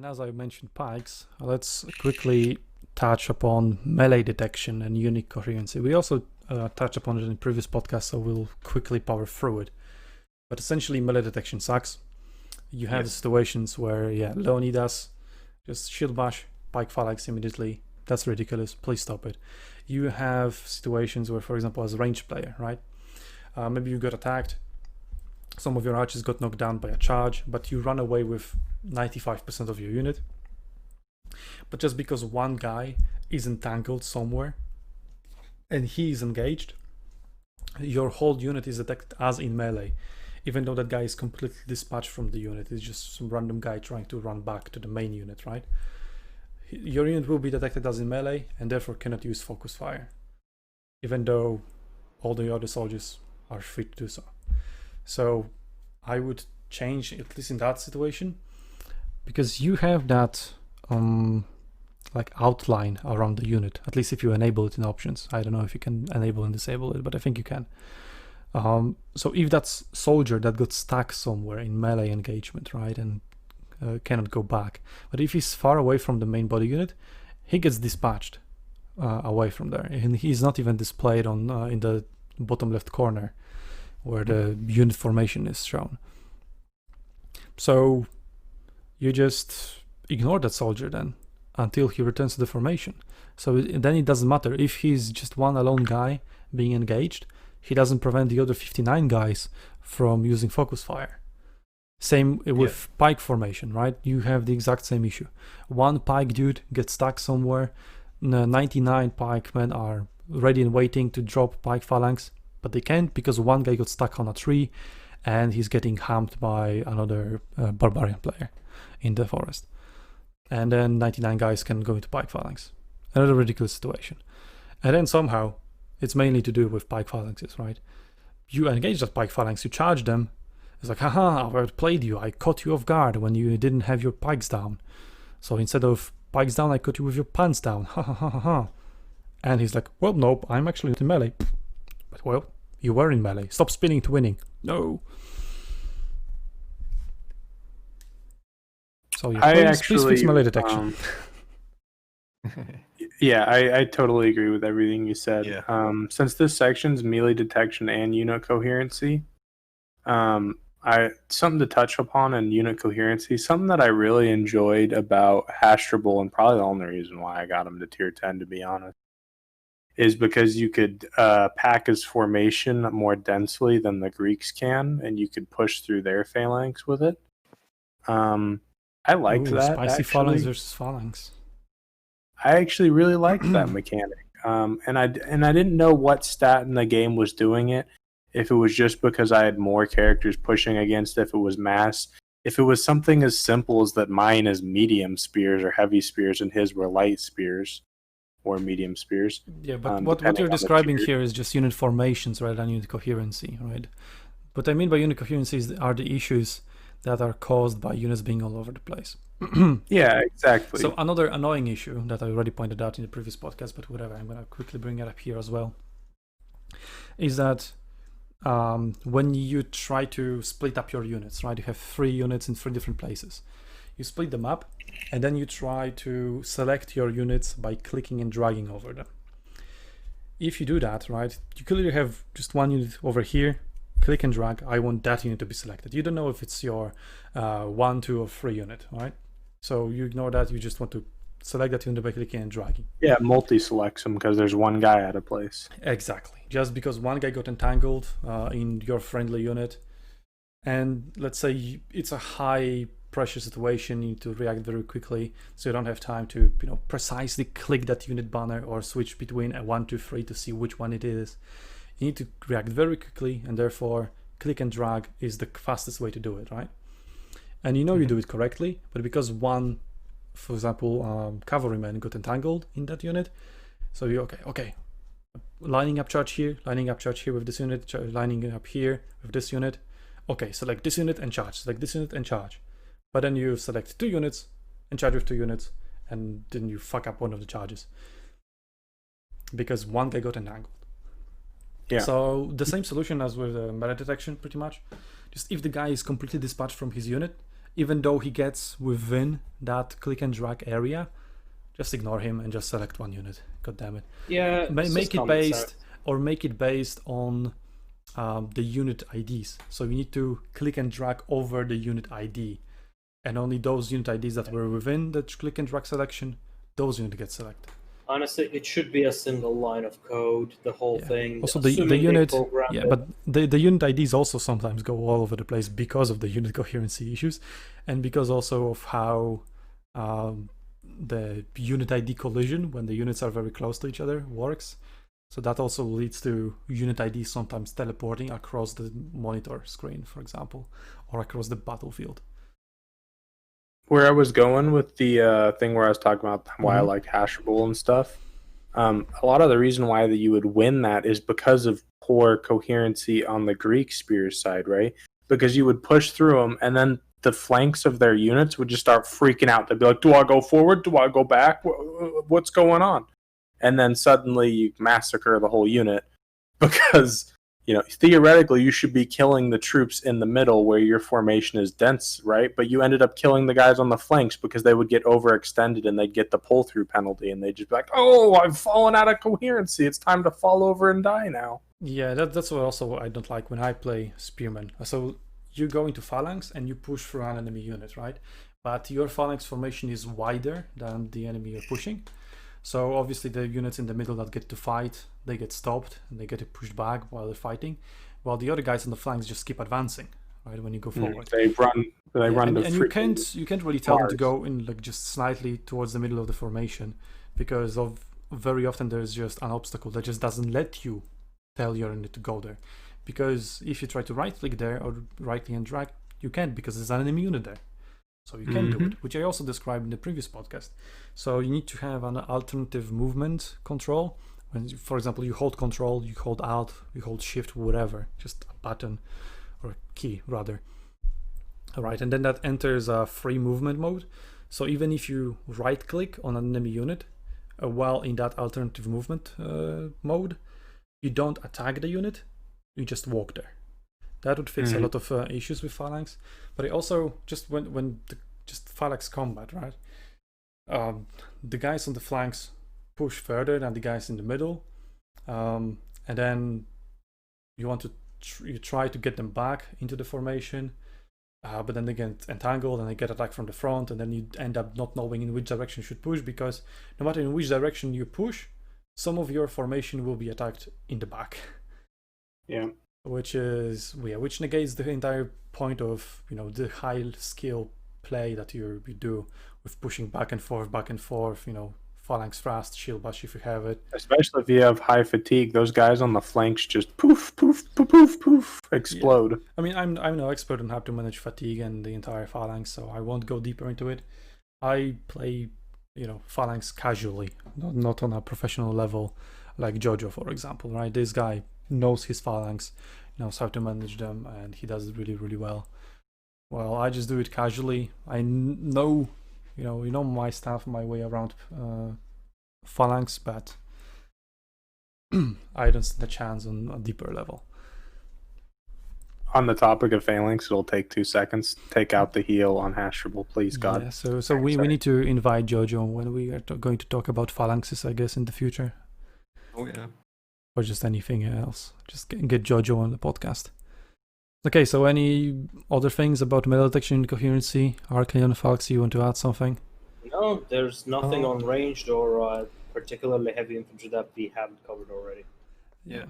And as I mentioned pikes, let's quickly touch upon melee detection and unit coherency. We also touched upon it in previous podcasts, so we'll quickly power through it. But essentially, melee detection sucks. You have situations where, Leonidas, just shield bash, pike phalanx immediately. That's ridiculous. Please stop it. You have situations where, for example, as a ranged player, right? Maybe you got attacked. Some of your archers got knocked down by a charge, but you run away with 95% of your unit. But just because one guy is entangled somewhere and he is engaged, your whole unit is detected as in melee, even though that guy is completely dispatched from the unit. It's just some random guy trying to run back to the main unit, right? Your unit will be detected as in melee and therefore cannot use focus fire, even though all the other soldiers are free to do so. So I would change, at least in that situation, because you have that like outline around the unit, at least if you enable it in options. I don't know if you can enable and disable it, but I think you can. So if that's soldier that got stuck somewhere in melee engagement, right, and cannot go back, but if he's far away from the main body unit, he gets dispatched away from there, and he's not even displayed on in the bottom left corner where the unit formation is shown. So you just ignore that soldier then until he returns to the formation. So then it doesn't matter if he's just one alone guy being engaged. He doesn't prevent the other 59 guys from using focus fire. Same with pike formation, right? You have the exact same issue. One pike dude gets stuck somewhere. 99 pikemen are ready and waiting to drop pike phalanx, but they can't because one guy got stuck on a tree and he's getting hammed by another barbarian player in the forest. And then 99 guys can go into pike phalanx. Another ridiculous situation. And then somehow, it's mainly to do with pike phalanxes, right? You engage that pike phalanx, you charge them. It's like, haha, I outplayed you. I caught you off guard when you didn't have your pikes down. So instead of pikes down, I caught you with your pants down. Ha ha ha ha ha. And he's like, well, nope, I'm actually in melee. But well, you were in melee. Stop spinning to winning. No. So yeah, please fix melee detection. I totally agree with everything you said. Yeah. Since this section's melee detection and unit coherency, something to touch upon in unit coherency, something that I really enjoyed about Hashtable, and probably the only reason why I got him to tier 10, to be honest, is because you could pack his formation more densely than the Greeks can, and you could push through their phalanx with it. I liked that. Spicy phalanx versus phalanx. I actually really liked that mechanic. And I didn't know what stat in the game was doing it. If it was just because I had more characters pushing against it, if it was mass, if it was something as simple as that mine is medium spears or heavy spears and his were light spears or medium spears. Yeah, but what you're describing here is just unit formations rather than unit coherency, right? What I mean by unit coherency are the issues that are caused by units being all over the place. Yeah, exactly. So another annoying issue that I already pointed out in the previous podcast, but whatever, I'm going to quickly bring it up here as well, is that when you try to split up your units, right? You have 3 units in 3 different places. You split them up, and then you try to select your units by clicking and dragging over them. If you do that, right, you clearly have just one unit over here, click and drag, I want that unit to be selected. You don't know if it's your 1, 2, or 3 unit, right? So you ignore that, you just want to select that unit by clicking and dragging. Yeah, multi-selects them because there's one guy out of place. Exactly. Just because one guy got entangled in your friendly unit, and let's say it's a high pressure situation, you need to react very quickly, so you don't have time to precisely click that unit banner or switch between a 1, 2, 3 to see which one it is. You need to react very quickly, and therefore click and drag is the fastest way to do it, right? And you do it correctly, but because one, for example, cavalryman got entangled in that unit, so you okay, lining up charge here with this unit, lining up here with this unit. Okay, select this unit and charge, select this unit and charge. But then you select 2 units and charge with 2 units, and then you fuck up one of the charges because one guy got entangled. Yeah. So the same solution as with melee detection, pretty much. Just if the guy is completely dispatched from his unit even though he gets within that click and drag area, just ignore him and just select one unit. God damn it. Yeah, Make it based on the unit IDs. So you need to click and drag over the unit ID, and only those unit IDs that were within the click and drag selection, those units get selected. Honestly, it should be a single line of code, the whole thing. Also, the unit, but the unit IDs also sometimes go all over the place because of the unit coherency issues, and because also of how the unit ID collision, when the units are very close to each other, works. So that also leads to unit IDs sometimes teleporting across the monitor screen, for example, or across the battlefield. Where I was going with the thing where I was talking about why I like hashable and stuff, a lot of the reason why that you would win that is because of poor coherency on the Greek spears side, right? Because you would push through them, and then the flanks of their units would just start freaking out. They'd be like, do I go forward? Do I go back? What's going on? And then suddenly you massacre the whole unit because, you know, theoretically you should be killing the troops in the middle where your formation is dense, right? But you ended up killing the guys on the flanks because they would get overextended and they'd get the pull-through penalty, and they'd just be like, oh, I've fallen out of coherency. It's time to fall over and die now. Yeah, that's what also I don't like when I play Spearman. So you go into phalanx and you push through an enemy unit, right? But your phalanx formation is wider than the enemy you're pushing. So obviously the units in the middle that get to fight, they get stopped and they get pushed back while they're fighting, while the other guys on the flanks just keep advancing, right? When you go forward, they run. And you can't really tell them to go in like just slightly towards the middle of the formation, because of very often there's just an obstacle that just doesn't let you tell your unit to go there. Because if you try to right click there or right click and drag, you can't, because there's an enemy unit there. So you can do it, which I also described in the previous podcast. So you need to have an alternative movement control. When, for example, you hold control, you hold alt, you hold shift, whatever, just a button or a key rather. All right, and then that enters a free movement mode. So even if you right click on an enemy unit while in that alternative movement mode, you don't attack the unit, you just walk there. That would fix a lot of issues with phalanx, but it also just just phalanx combat, right? The guys on the flanks push further than the guys in the middle, and then you want to you try to get them back into the formation, but then they get entangled and they get attacked from the front, and then you end up not knowing in which direction you should push, because no matter in which direction you push, some of your formation will be attacked in the back. Yeah. Which negates the entire point of, you know, the high skill play that you do with pushing back and forth, you know, phalanx fast, shield bash if you have it. Especially if you have high fatigue, those guys on the flanks just poof, poof, poof, poof, poof, explode. Yeah. I mean, I'm no expert on how to manage fatigue and the entire phalanx, so I won't go deeper into it. I play, you know, phalanx casually, not on a professional level like Jojo, for example, right? This guy knows his phalanx, knows how to manage them, and he does it really, really well. Well, I just do it casually. I know, you know my stuff, my way around phalanx, but I don't stand a chance on a deeper level. On the topic of phalanx, it'll take 2 seconds. Take out the heal on hashable, please, God. Yeah, so we need to invite Jojo when we are going to talk about phalanxes, I guess, in the future. Oh yeah. Or just anything else. Just get Jojo on the podcast. Okay, so any other things about metal detection and coherency? Arcleon, Fox, you want to add something? No, there's nothing on ranged or particularly heavy infantry that we haven't covered already. Yeah.